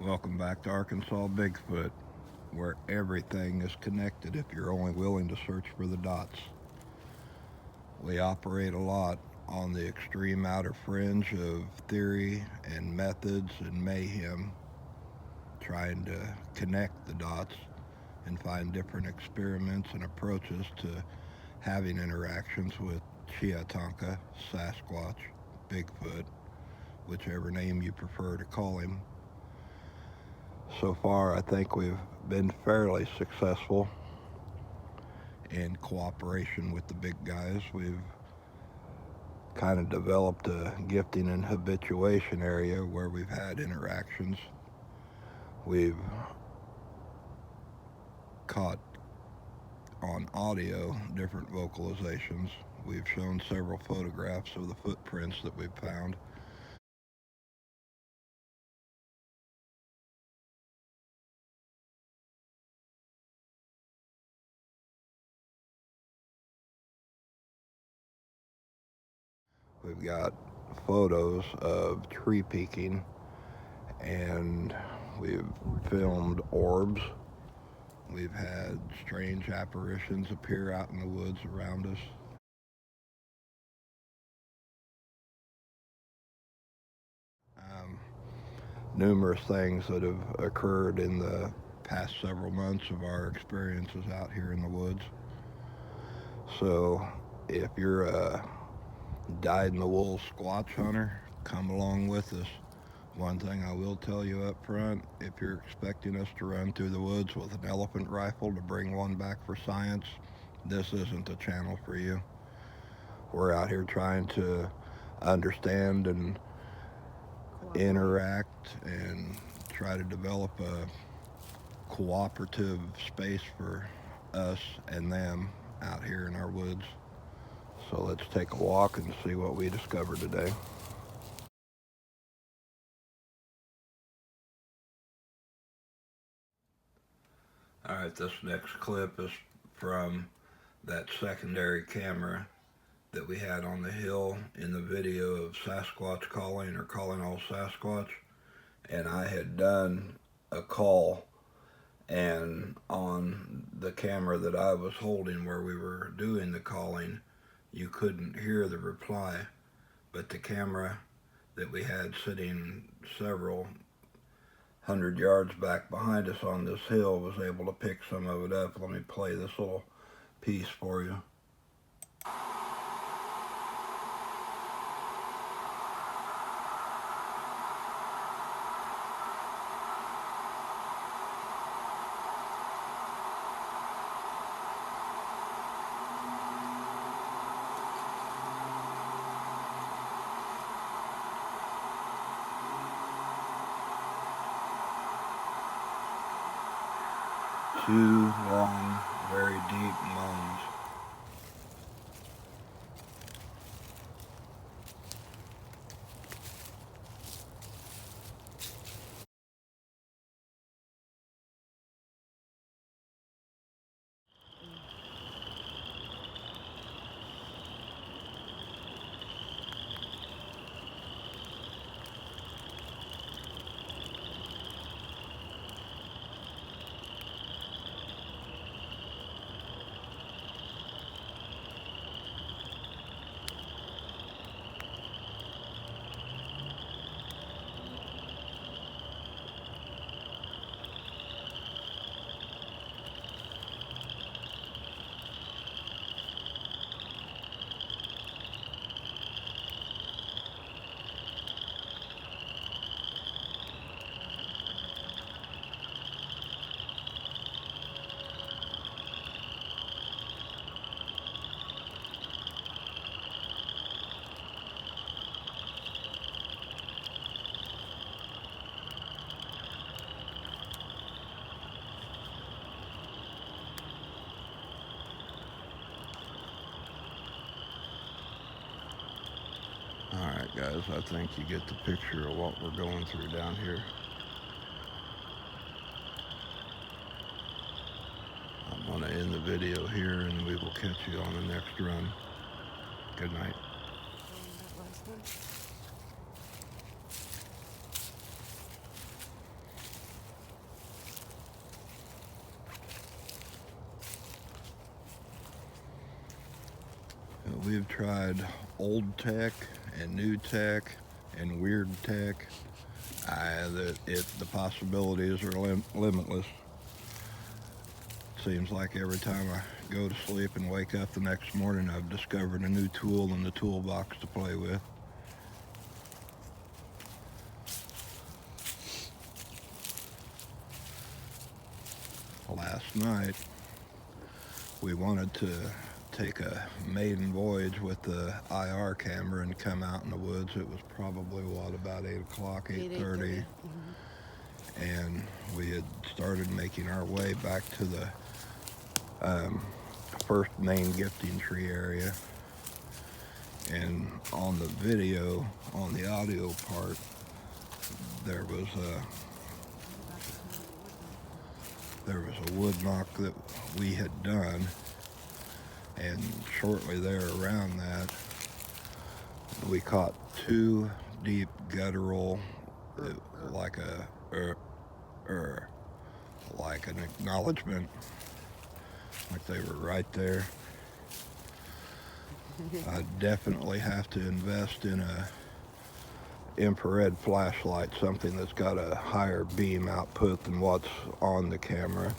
Welcome back to Arkansas Bigfoot, where everything is connected if you're only willing to search for the dots. We operate a lot on the extreme outer fringe of theory and methods and mayhem, trying to connect the dots and find different experiments and approaches to having interactions with Chiatanka, Sasquatch, Bigfoot, whichever name you prefer to call him. So far, I think we've been fairly successful in cooperation with the big guys. We've kind of developed a gifting and habituation area where we've had interactions. We've caught on audio different vocalizations. We've shown several photographs of the footprints that we've found. We've got photos of tree peaking, and we've filmed orbs. We've had strange apparitions appear out in the woods around us. Numerous things that have occurred in the past several months of our experiences out here in the woods. So if you're a dyed-in-the-wool squatch hunter, come along with us. One thing I will tell you up front, if you're expecting us to run through the woods with an elephant rifle to bring one back for science, this isn't the channel for you. We're out here trying to understand and interact and try to develop a cooperative space for us and them out here in our woods. So let's take a walk and see what we discover today. All right, this next clip is from that secondary camera that we had on the hill in the video of Sasquatch calling, or calling all Sasquatch. And I had done a call, and on the camera that I was holding where we were doing the calling, you couldn't hear the reply, but the camera that we had sitting several hundred yards back behind us on this hill was able to pick some of it up. Let me play this little piece for you. Two long, very deep moans. Alright guys, I think you get the picture of what we're going through down here. I'm going to end the video here, and we will catch you on the next run. Good night. We've tried old tech and new tech and weird tech. The possibilities are limitless. Seems like every time I go to sleep and wake up the next morning, I've discovered a new tool in the toolbox to play with. Last night, we wanted to take a maiden voyage with the IR camera and come out in the woods. It was probably, about 8 o'clock, 8:30. Mm-hmm. And we had started making our way back to the first main gifting tree area. And on the video, on the audio part, there was a wood knock that we had done, and shortly there around that, we caught two deep guttural, like an acknowledgement, like they were right there. I definitely have to invest in a infrared flashlight, something that's got a higher beam output than what's on the camera,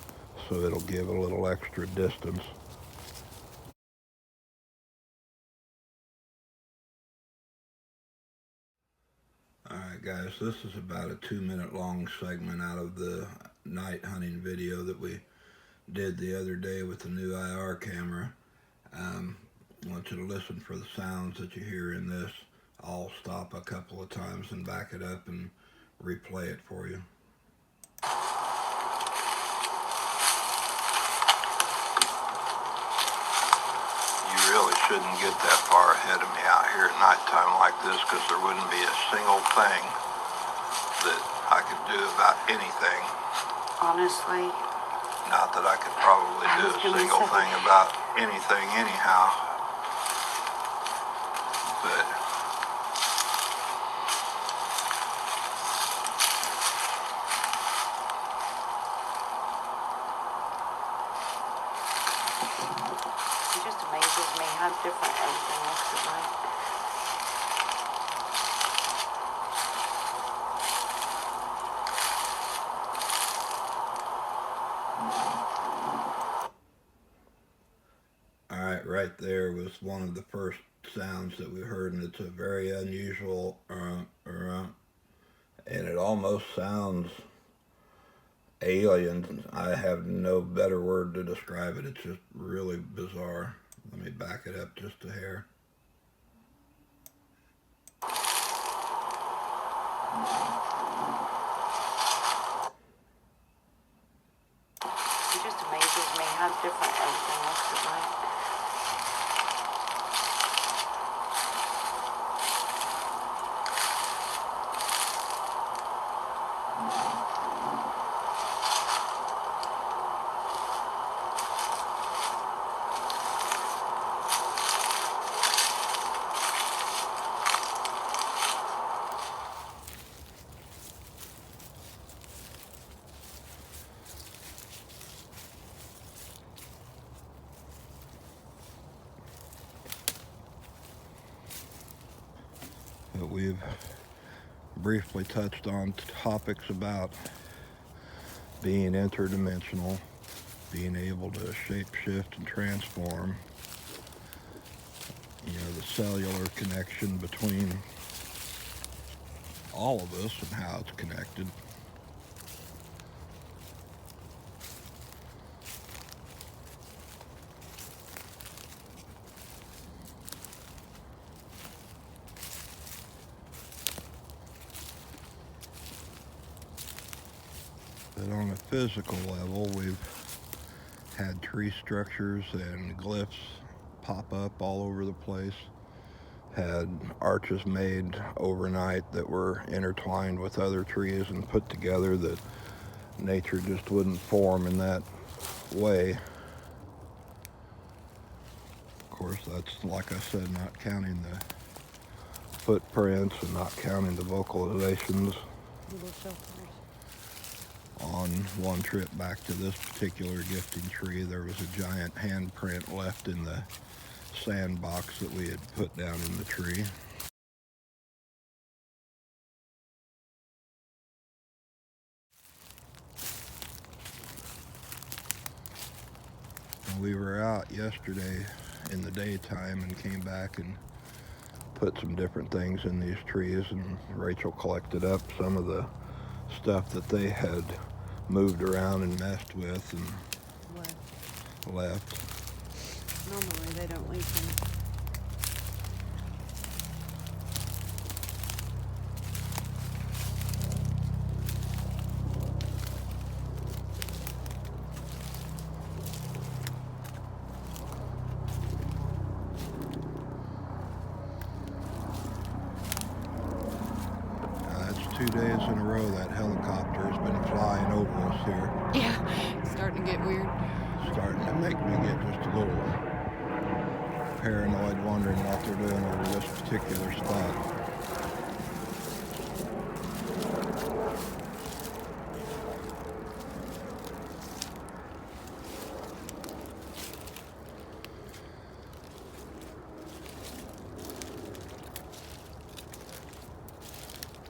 so it'll give a little extra distance. Alright guys, this is about a 2-minute long segment out of the night hunting video that we did the other day with the new IR camera. I want you to listen for the sounds that you hear in this. I'll stop a couple of times and back it up and replay it for you. You really shouldn't get that far ahead of me out here at nighttime like this, because there wouldn't be a single thing that I could do about anything. Honestly. Not that I could probably do a single thing about anything anyhow. But it just amazes me how different everything looks at night. Alright, right there was one of the first sounds that we heard, and it's a very unusual and it almost sounds alien. I have no better word to describe it. It's just really bizarre. Let me back it up just a hair. It just amazes me how different everything looks at night. But we've briefly touched on topics about being interdimensional, being able to shape-shift and transform, the cellular connection between all of us and how it's connected. But on a physical level, we've had tree structures and glyphs pop up all over the place. Had arches made overnight that were intertwined with other trees and put together that nature just wouldn't form in that way. Of course, that's, like I said, not counting the footprints and not counting the vocalizations. On one trip back to this particular gifting tree, there was a giant handprint left in the sandbox that we had put down in the tree. We were out yesterday in the daytime and came back and put some different things in these trees, and Rachel collected up some of the stuff that they had moved around and messed with and left. Normally they don't leave them. That's 2 days in a row that helicopter has been flying over us here. Yeah, it's starting to get weird. Starting to make me get just a little paranoid, wondering what they're doing over this particular spot.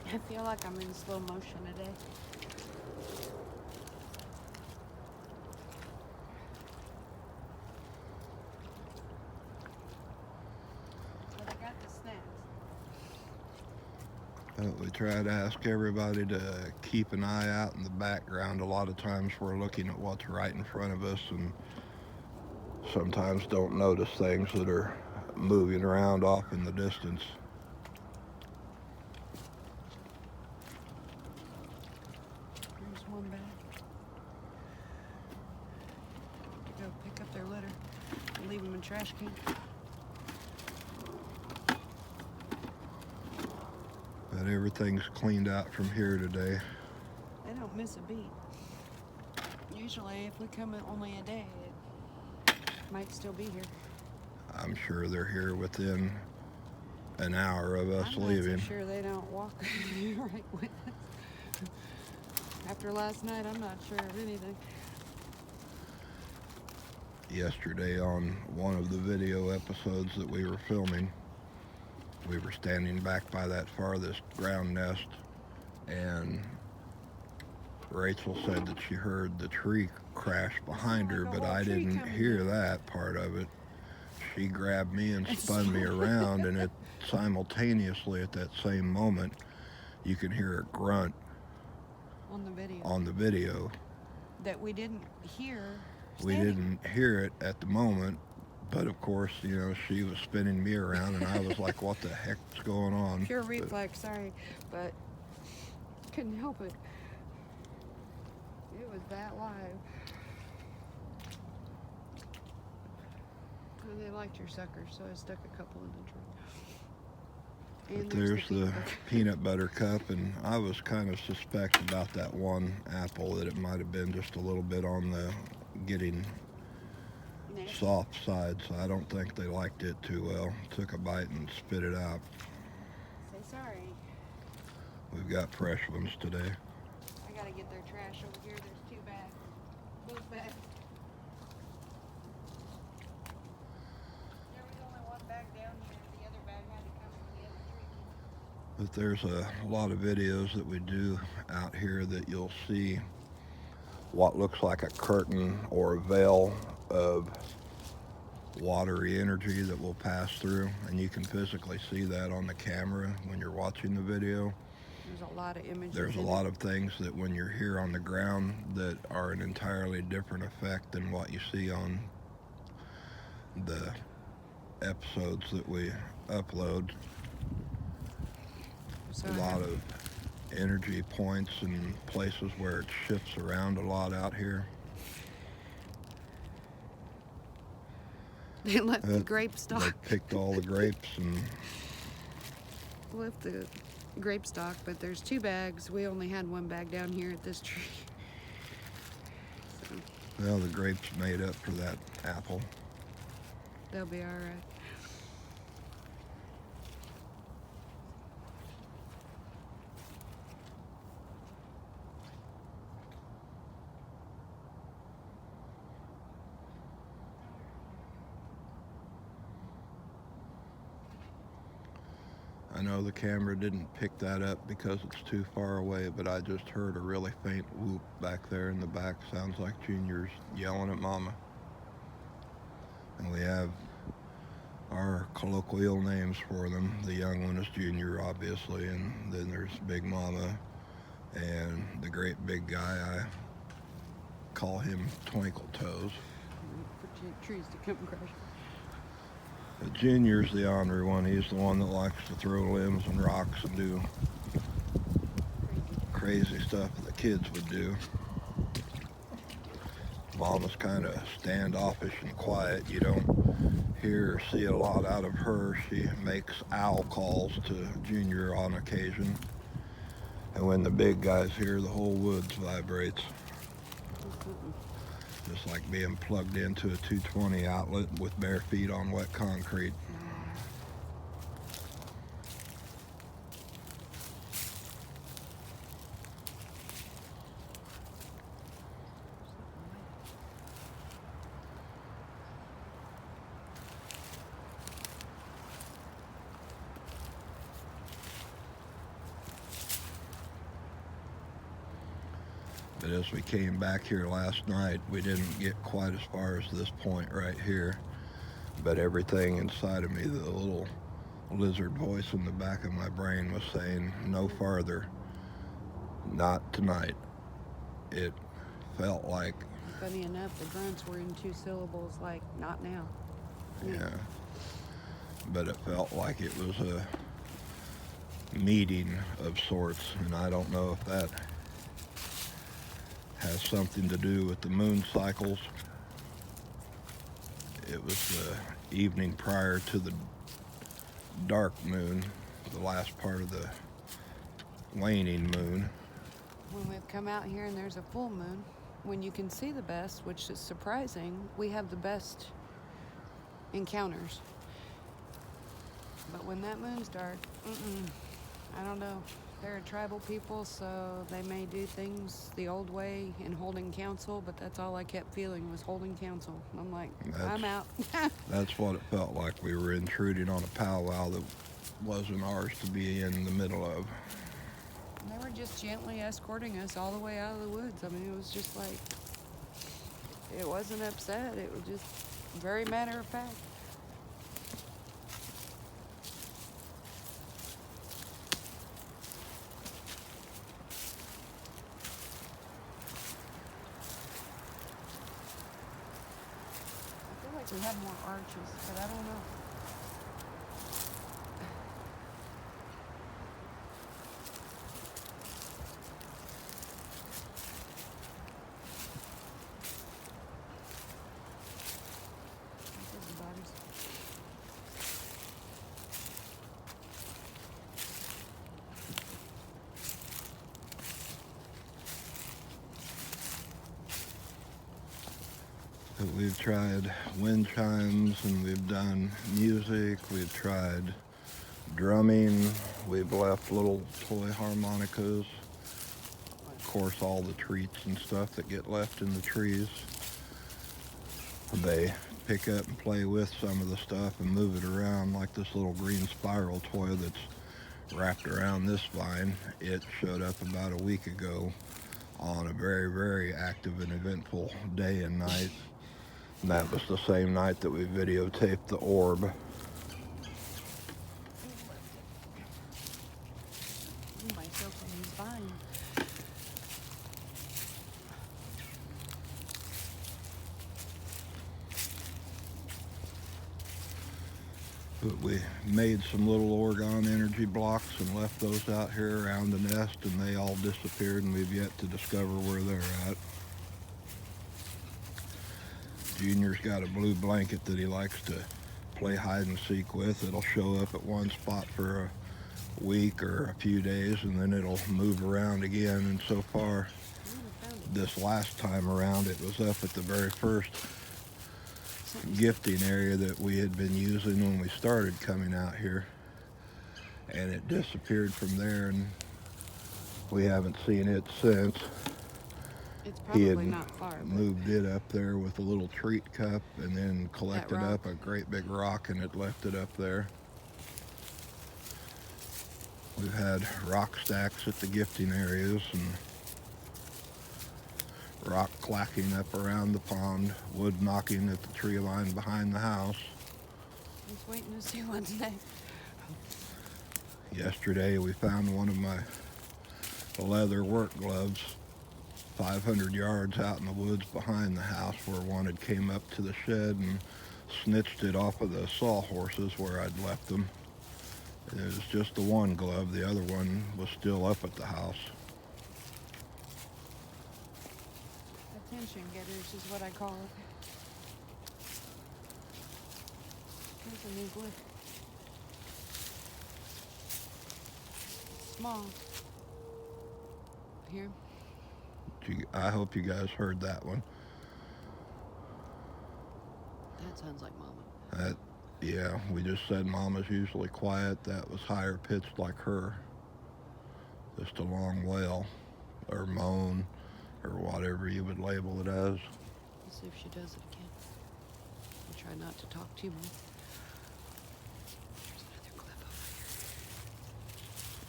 I feel like I'm in slow motion today. But I got the snacks. We try to ask everybody to keep an eye out in the background. A lot of times we're looking at what's right in front of us and sometimes don't notice things that are moving around off in the distance. Here's one bag. Go pick up their litter and leave them in trash can. But everything's cleaned out from here today. They don't miss a beat. Usually if we come in only a day, it might still be here. I'm sure they're here within an hour of us leaving. I'm not so sure they don't walk right with us. After last night, I'm not sure of anything. Yesterday on one of the video episodes that we were filming, we were standing back by that farthest ground nest, and Rachel said that she heard the tree crash behind her, but I didn't hear that part of it. She grabbed me and spun me around, and it simultaneously at that same moment, you can hear a grunt on the video that we didn't hear. We didn't hear it at the moment, but of course, you know, she was spinning me around, and I was like, what the heck's going on? Pure reflex, sorry, but couldn't help it. It was that live. And they liked your suckers, so I stuck a couple in the tree. But there's the peanut butter cup, and I was kind of suspect about that one apple that it might have been just a little bit on the getting soft side, so I don't think they liked it too well. Took a bite and spit it out. Say sorry. We've got fresh ones today. I gotta get their trash over here. There's 2 bags. Both bags. There was only 1 bag down here. The other bag had to come from the other tree. But there's a lot of videos that we do out here that you'll see what looks like a curtain or a veil of watery energy that will pass through, and you can physically see that on the camera when you're watching the video. There's a lot of images. There's a lot of things that when you're here on the ground that are an entirely different effect than what you see on the episodes that we upload. So a lot of energy points and places where it shifts around a lot out here. They left the grape stalk. They picked all the grapes and left the grape stalk, but there's 2 bags. We only had 1 bag down here at this tree. So, well, the grapes made up for that apple. they'll be all right. I know the camera didn't pick that up because it's too far away, but I just heard a really faint whoop back there in the back. Sounds like Junior's yelling at Mama. And we have our colloquial names for them. The young one is Junior, obviously, and then there's Big Mama, and the great big guy, I call him Twinkle Toes. For trees to come crash. Junior's the ornery one. He's the one that likes to throw limbs and rocks and do crazy stuff that the kids would do. Mama's kind of standoffish and quiet. You don't hear or see a lot out of her. She makes owl calls to Junior on occasion. And when the big guy's here, the whole woods vibrates. Just like being plugged into a 220 outlet with bare feet on wet concrete. But as we came back here last night, we didn't get quite as far as this point right here. But everything inside of me, the little lizard voice in the back of my brain was saying, no farther, not tonight. It felt like... Funny enough, the grunts were in 2 syllables, like, not now. Yeah. But it felt like it was a meeting of sorts, and I don't know if that has something to do with the moon cycles. It was the evening prior to the dark moon, the last part of the waning moon. When we've come out here and there's a full moon, when you can see the best, which is surprising, we have the best encounters. But when that moon's dark, I don't know. They're a tribal people, so they may do things the old way in holding council, but that's all I kept feeling was holding council. I'm like, I'm out. That's what it felt like. We were intruding on a powwow that wasn't ours to be in the middle of. They were just gently escorting us all the way out of the woods. I mean, it was just like, it wasn't upset. It was just very matter of fact. We have more arches, but I don't know. This is the bodies. We've tried wind chimes, and we've done music, we've tried drumming, we've left little toy harmonicas, of course all the treats and stuff that get left in the trees. They pick up and play with some of the stuff and move it around, like this little green spiral toy that's wrapped around this vine. It showed up about a week ago on a very, very active and eventful day and night. And that was the same night that we videotaped the orb. Myself on these vines. But we made some little Oregon energy blocks and left those out here around the nest, and they all disappeared, and we've yet to discover where they're at. Junior's got a blue blanket that he likes to play hide and seek with. It'll show up at one spot for a week or a few days, and then it'll move around again. And so far, this last time around, it was up at the very first gifting area that we had been using when we started coming out here. And it disappeared from there, and we haven't seen it since. It's He probably had not far. But moved it up there with a little treat cup and then collected rock. up a great big rock and it left it up there. We've had rock stacks at the gifting areas and rock clacking up around the pond, wood knocking at the tree line behind the house. Just waiting to see one today. Yesterday we found one of my leather work gloves 500 yards out in the woods behind the house where one had came up to the shed and snitched it off of the sawhorses where I'd left them. And it was just the one glove, the other one was still up at the house. Attention getters is what I call it. Here's a new glue. Small. Here. I hope you guys heard that one. That sounds like Mama. Yeah, we just said Mama's usually quiet. That was higher pitched like her. Just a long wail or moan or whatever you would label it as. Let's see if she does it again. I'll try not to talk too much. There's another clip over here.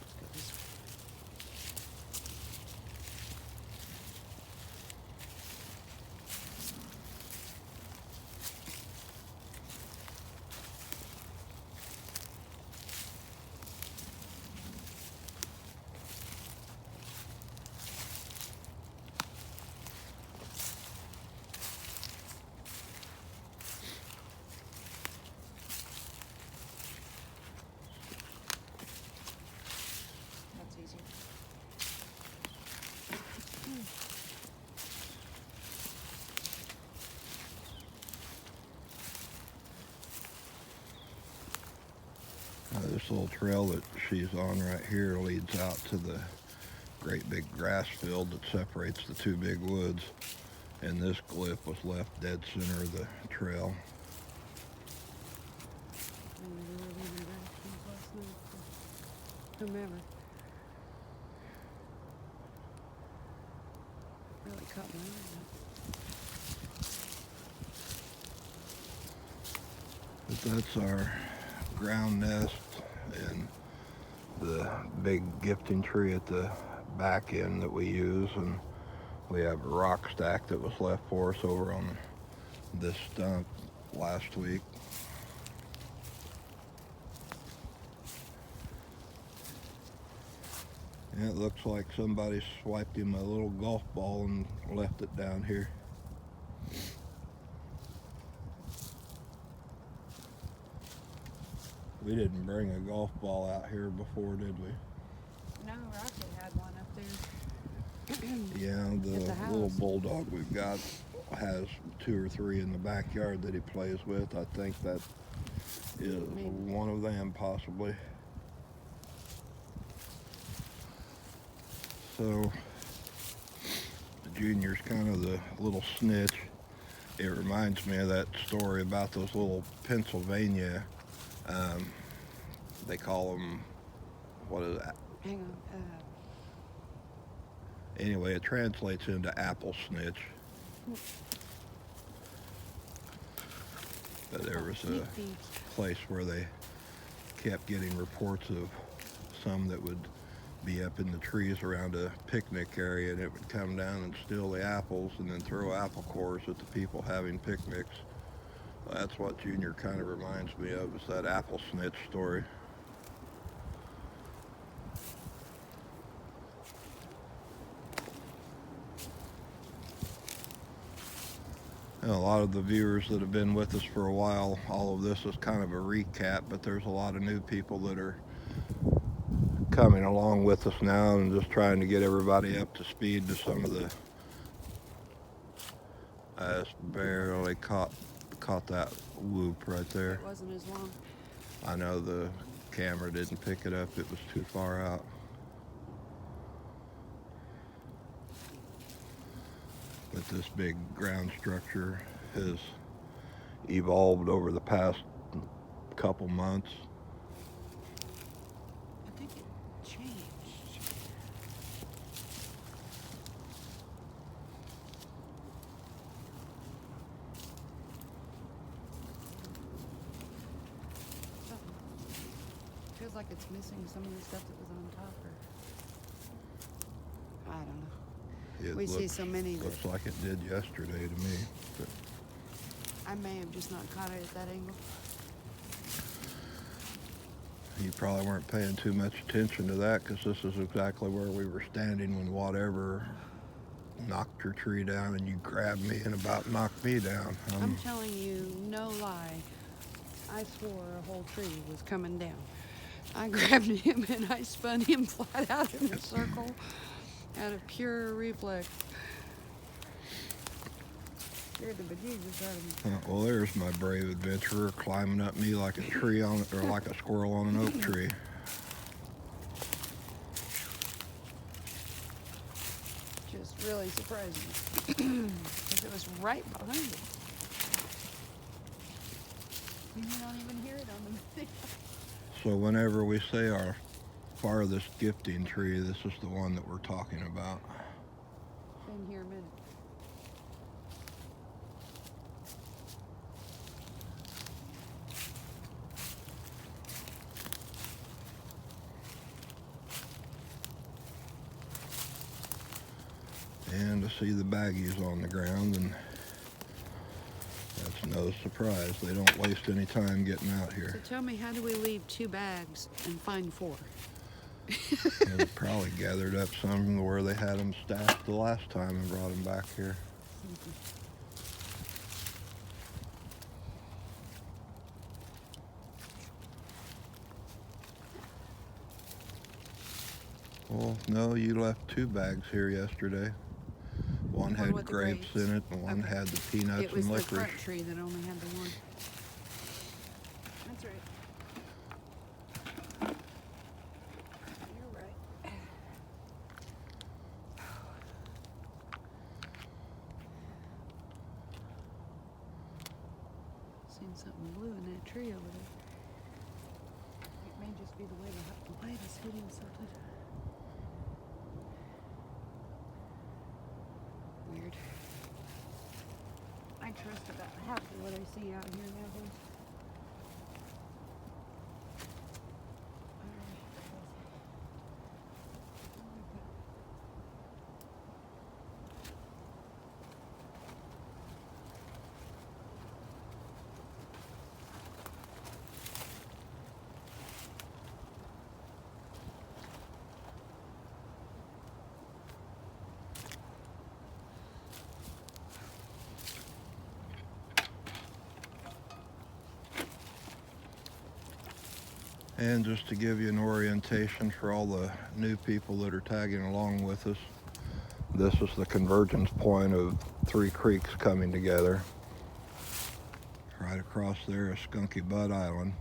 Let's go this way. That's easier. This little trail that she's on right here leads out to the great big grass field that separates the two big woods. And this glyph was left dead center of the trail. And we were leaving directions last night for whomever. Really caught my eye. But that's our ground nest and the big gifting tree at the back end that we use, and we have a rock stack that was left for us over on this stump last week. And it looks like somebody swiped him a little golf ball and left it down here. We didn't bring a golf ball out here before, did we? No, Rocky had one up there. Yeah, the At the little house. bulldog we've got has 2 or 3 in the backyard that he plays with. I think that is Maybe. one of them, possibly. So, Junior's kind of the little snitch. It reminds me of that story about those little Pennsylvania, they call them, what is that? Hang on. Anyway, it translates into apple snitch. But there was a Sneak peek. place where they kept getting reports of some that would be up in the trees around a picnic area, and it would come down and steal the apples and then throw apple cores at the people having picnics. That's what Junior kind of reminds me of, is that apple snitch story. And a lot of the viewers that have been with us for a while, all of this is kind of a recap, but there's a lot of new people that are coming along with us now and just trying to get everybody up to speed to some of the... I just barely caught that whoop right there. It wasn't as long. I know the camera didn't pick it up, it was too far out. But this big ground structure has evolved over the past couple months. I think it changed. Something. Feels like it's missing some of the stuff that was on We see so many that Looks like it did yesterday to me. But I may have just not caught it at that angle. you probably weren't paying too much attention to that, because this is exactly where we were standing when whatever knocked your tree down, and you grabbed me and about knocked me down. I'm telling you, no lie. I swore a whole tree was coming down. I grabbed him and I spun him flat out in a circle out of pure reflex. Scared the bejesus out of me. Well, there's my brave adventurer climbing up me like a tree on, or like a squirrel on an oak tree. Just really surprising. Because it was right behind it. You don't even hear it on the video. So whenever we say our farthest gifting tree, this is the one that we're talking about. Been here a minute. And to see the baggies on the ground, and that's no surprise. They don't waste any time getting out So here. tell me, how do we leave 2 bags and find 4? They probably gathered up some where they had them stashed the last time and brought them back here. Well, no, you left 2 bags here yesterday. One had with the grapes grapes. in it, and one Okay. had the peanuts It was and the licorice. front tree that only had the one. That's right. You're right. Seen something blue in that tree over there. It may just be the way the light is hitting something. Weird. I trust about half of what I see out here nowadays. And just to give you an orientation for all the new people that are tagging along with us, this is the convergence point of 3 creeks coming together. Right across there is Skunky Butt Island.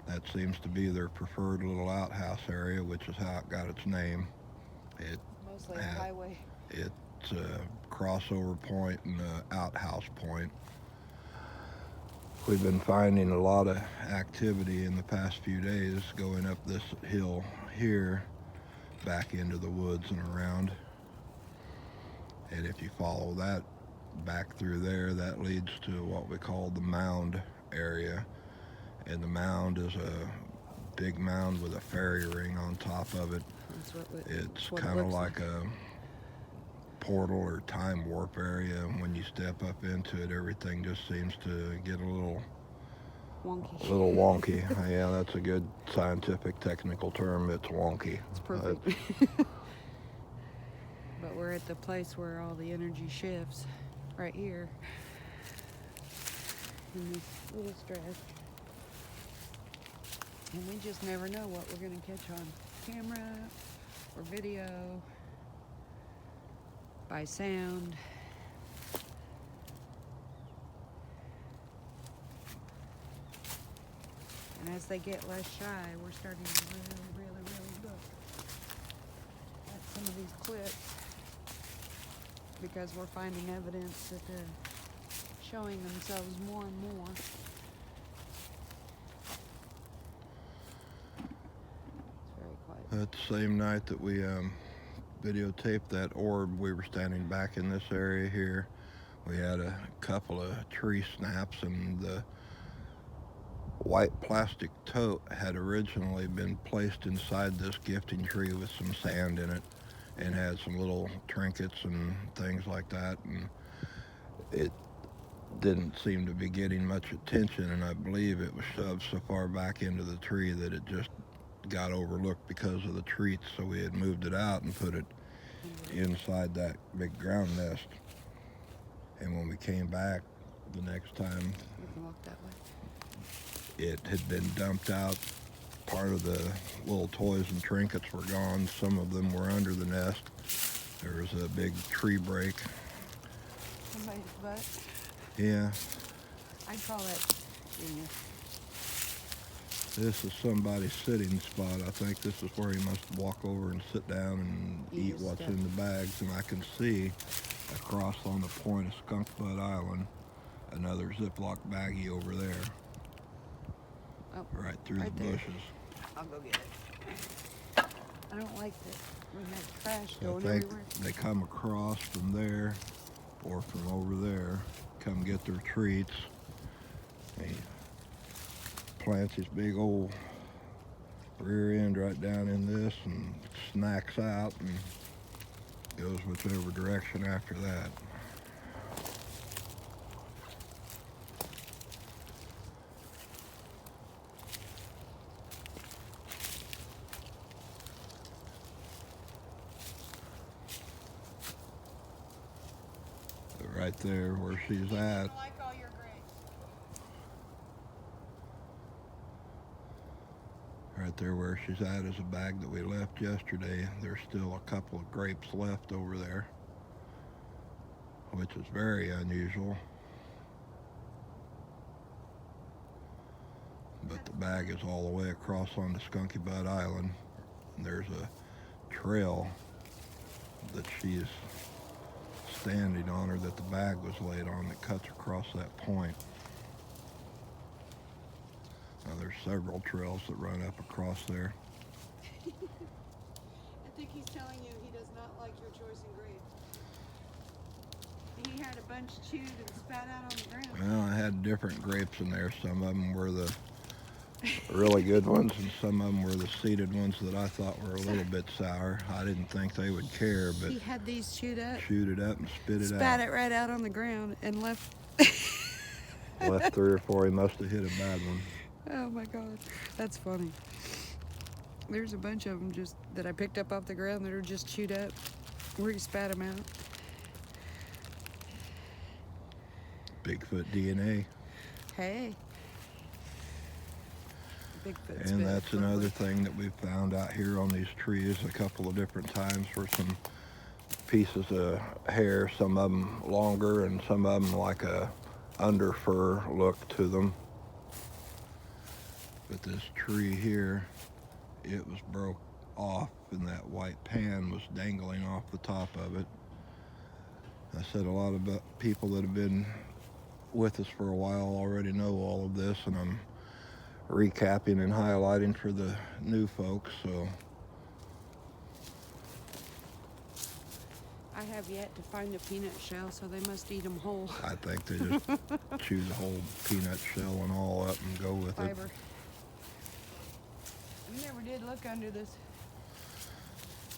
That seems to be their preferred little outhouse area, which is how it got its name. Mostly a highway. It's a crossover point and an outhouse point. We've been finding a lot of activity in the past few days going up this hill here, back into the woods and around. And if you follow that back through there, that leads to what we call the mound area. And the mound is a big mound with a fairy ring on top of it. It's kind of like a portal or time warp area, and when you step up into it, everything just seems to get a little wonky. Yeah, that's a good scientific technical term. It's wonky. It's perfect. But we're at the place where all the energy shifts, right here, in this little stretch. And we just never know what we're going to catch on camera or video, by sound. And as they get less shy, we're starting to really look at some of these clips, because we're finding evidence that they're showing themselves more and more. It's very quiet. That same night that we videotaped that orb, we were standing back in this area here. We had a couple of tree snaps, and the white plastic tote had originally been placed inside this gifting tree with some sand in it, and had some little trinkets and things like that, and it didn't seem to be getting much attention, and I believe it was shoved so far back into the tree that it just got overlooked because of the treats, so we had moved it out and put it inside that big ground nest. And when we came back the next time, We can walk that way. it had been dumped out. Part of the little toys and trinkets were gone. Some of them were under the nest. There was a big tree break. Somebody's butt. Yeah, I'd call that genius. this is somebody's sitting spot. I think this is where he must walk over and sit down and Eat eat his what's stuff. in the bags. And I can see across on the point of Skunk Butt Island another Ziploc baggie over there, Oh, right through right the there. bushes. I'll go get it. I don't like that we had trash So I going think everywhere. they come across from there or from over there, come get their treats. He plants his big old rear end right down in this and snacks out and goes whichever direction after that. But right there where she's at, like all your grapes. right there where she's at is a bag that we left yesterday. There's still a couple of grapes left over there, which is very unusual. But the bag is all the way across on the Skunky Butt Island. And there's a trail that she's standing on, or that the bag was laid on, that cuts across that point. Now there's several trails that run up across there. I think he's telling you he does not like your choice in grapes. He had a bunch chewed and spat out on the ground. Well, I had different grapes in there. Some of them were the really good ones, and some of them were the seeded ones that I thought were a little bit sour. I didn't think they would care, but He had these chewed up, chewed it up and spit it spat out. it right out on the ground, and left. Left 3 or 4. He must have hit a bad one. Oh my God, that's funny. There's a bunch of them just that I picked up off the ground that are just chewed up, where he spat them out. Bigfoot DNA. Hey. Bigfoot's And been that's forever. another thing that we've found out here on these trees a couple of different times, were some pieces of hair, some of them longer and some of them like a under fur look to them. But this tree here, it was broke off and that white pan was dangling off the top of it. I said a lot of people that have been with us for a while already know all of this, and I'm recapping and highlighting for the new folks. So I have yet to find a peanut shell, so they must eat them whole. I think they just chew the whole peanut shell and all up and go with it. Fiber. We never did look under this.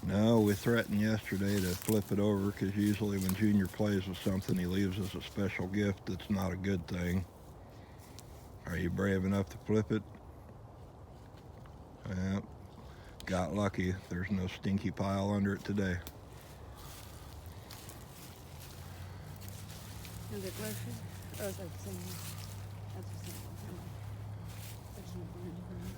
No, we threatened yesterday to flip it over, because usually when Junior plays with something, he leaves us a special gift that's not a good thing. Are you brave enough to flip it? Yeah, got lucky. There's no stinky pile under it today. Is it closer? Oh, it's like the same one. That's the same one. Never mind. There's no one in front of me.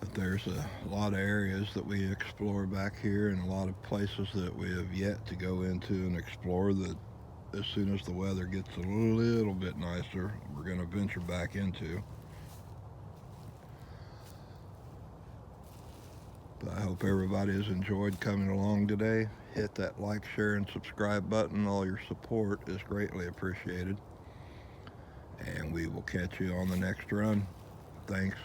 But there's a lot of areas that we explore back here, and a lot of places that we have yet to go into and explore, that as soon as the weather gets a little bit nicer, we're going to venture back into. But I hope everybody has enjoyed coming along today. Hit that like, share, and subscribe button. All your support is greatly appreciated. And we will catch you on the next run. Thanks.